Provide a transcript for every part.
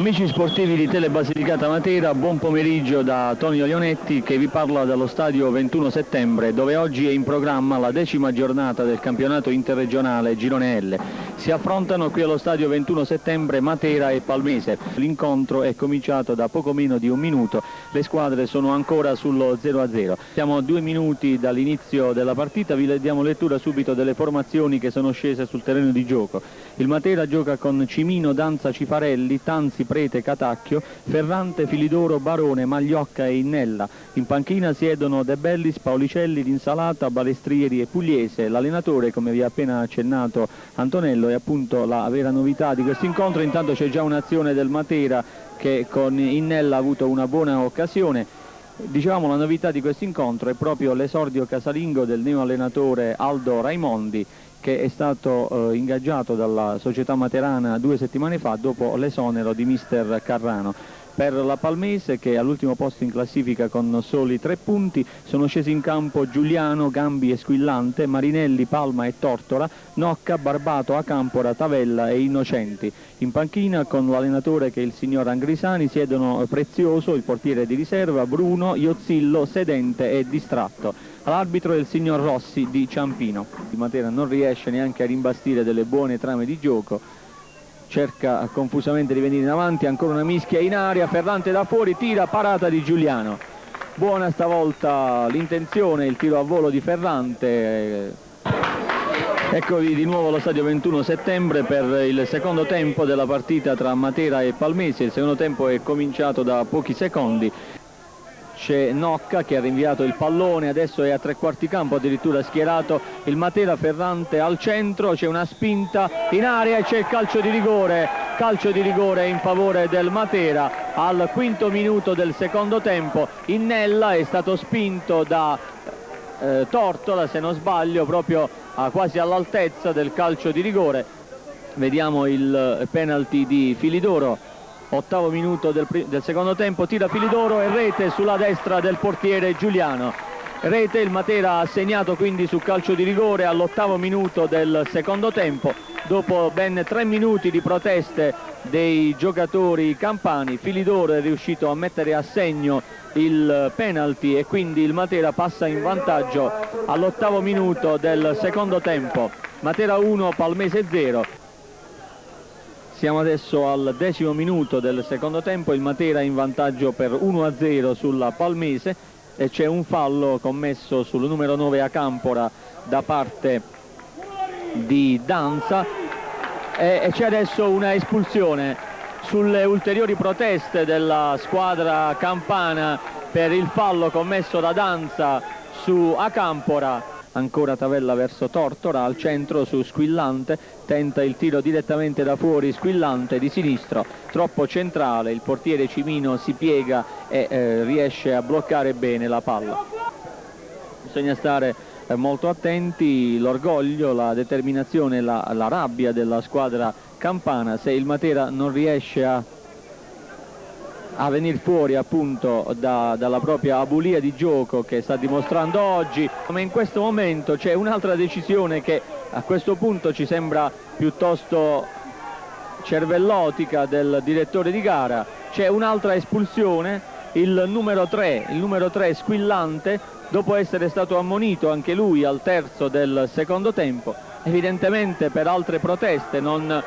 Amici sportivi di Tele Basilicata Matera, buon pomeriggio da Tonio Leonetti che vi parla dallo stadio 21 settembre dove oggi è in programma la 10ª giornata del campionato interregionale Girone L. Si affrontano qui allo stadio 21 settembre Matera e Palmese. L'incontro è cominciato da poco meno di un minuto, le squadre sono ancora sullo 0-0. Siamo a 2 minuti dall'inizio della partita, vi diamo lettura subito delle formazioni che sono scese sul terreno di gioco. Il Matera gioca con Cimino, Danza, Cifarelli, Tanzi, Prete, Catacchio, Ferrante, Filidoro, Barone, Magliocca e Innella. In panchina siedono De Bellis, Paulicelli, D'Insalata, Balestrieri e Pugliese. L'allenatore, come vi ha appena accennato Antonello, è appunto la vera novità di questo incontro. Intanto c'è già un'azione del Matera che con Innella ha avuto una buona occasione. Dicevamo, la novità di questo incontro è proprio l'esordio casalingo del neo allenatore Aldo Raimondi, che è stato ingaggiato dalla società materana 2 settimane fa dopo l'esonero di mister Carrano. Per la Palmese, che è all'ultimo posto in classifica con soli 3 punti, sono scesi in campo Giuliano, Gambi e Squillante, Marinelli, Palma e Tortora, Nocca, Barbato, Acampora, Tavella e Innocenti. In panchina, con l'allenatore che è il signor Angrisani, siedono Prezioso, il portiere di riserva, Bruno, Iozzillo, Sedente e Distratto. All'arbitro è il signor Rossi di Ciampino. Il Matera non riesce neanche a rimbastire delle buone trame di gioco, cerca confusamente di venire in avanti, ancora una mischia in aria, Ferrante da fuori, tira, parata di Giuliano. Buona stavolta l'intenzione, il tiro a volo di Ferrante. Eccovi di nuovo allo stadio 21 settembre per il secondo tempo della partita tra Matera e Palmese. Il secondo tempo è cominciato da pochi secondi. C'è Nocca che ha rinviato il pallone, adesso è a 3/4 campo addirittura schierato il Matera. Ferrante al centro, c'è una spinta in area e c'è il calcio di rigore in favore del Matera al 5° minuto del secondo tempo. Innella è stato spinto da Tortora, se non sbaglio, proprio quasi all'altezza del calcio di rigore. Vediamo il penalty di Filidoro. 8° minuto del secondo tempo, tira Filidoro e rete sulla destra del portiere Giuliano. Rete, il Matera ha segnato quindi su calcio di rigore all'8° minuto del secondo tempo. Dopo ben 3 minuti di proteste dei giocatori campani, Filidoro è riuscito a mettere a segno il penalty e quindi il Matera passa in vantaggio all'8° minuto del secondo tempo. Matera 1, Palmese 0. Siamo adesso al 10° minuto del secondo tempo, il Matera in vantaggio per 1-0 sulla Palmese e c'è un fallo commesso sul numero 9 Acampora da parte di Danza e c'è adesso una espulsione sulle ulteriori proteste della squadra campana per il fallo commesso da Danza su Acampora. Ancora Tavella verso Tortora, al centro su Squillante, tenta il tiro direttamente da fuori, Squillante di sinistro, troppo centrale, il portiere Cimino si piega e riesce a bloccare bene la palla. Bisogna stare molto attenti, l'orgoglio, la determinazione, la rabbia della squadra campana. Se il Matera non riesce a venire fuori appunto dalla propria abulia di gioco che sta dimostrando oggi, come in questo momento c'è un'altra decisione che a questo punto ci sembra piuttosto cervellotica del direttore di gara. C'è un'altra espulsione, il numero 3 Squillante, dopo essere stato ammonito anche lui al terzo del secondo tempo, evidentemente per altre proteste, non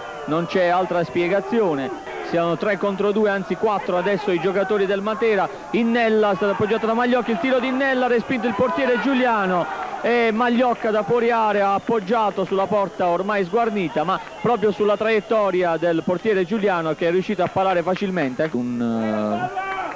c'è altra spiegazione. Siamo 3 contro 2, anzi 4 adesso i giocatori del Matera. Innella è stato appoggiato da Magliocca, il tiro di Innella, respinto il portiere Giuliano e Magliocca da fuori area ha appoggiato sulla porta ormai sguarnita, ma proprio sulla traiettoria del portiere Giuliano che è riuscito a parare facilmente. Un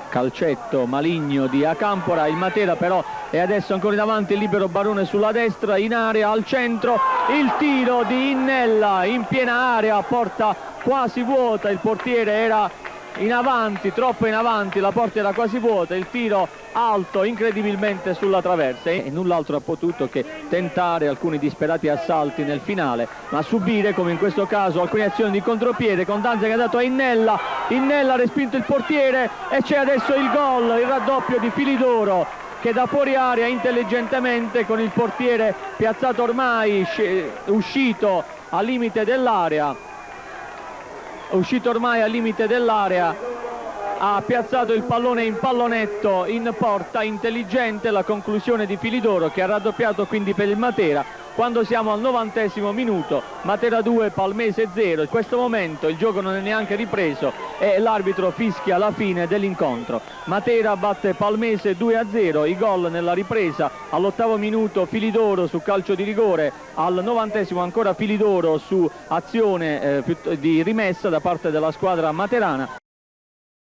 calcetto maligno di Acampora, il Matera però è adesso ancora in avanti, il libero Barone sulla destra, in area, al centro, il tiro di Innella in piena area, porta quasi vuota, il portiere era in avanti, troppo in avanti, la porta era quasi vuota, il tiro alto incredibilmente sulla traversa e null'altro ha potuto che tentare alcuni disperati assalti nel finale, ma subire come in questo caso alcune azioni di contropiede con Danza che ha dato a Innella. Innella ha respinto il portiere e c'è adesso il gol, il raddoppio di Filidoro che da fuori area intelligentemente, con il portiere piazzato ormai uscito al limite dell'area, uscito ormai al limite dell'area, ha piazzato il pallone in pallonetto in porta, intelligente la conclusione di Filidoro, che ha raddoppiato quindi per il Matera. Quando siamo al 90° minuto, Matera 2, Palmese 0. In questo momento il gioco non è neanche ripreso e l'arbitro fischia la fine dell'incontro. Matera batte Palmese 2-0, i gol nella ripresa: all'8° minuto Filidoro su calcio di rigore, al 90° ancora Filidoro su azione di rimessa da parte della squadra materana.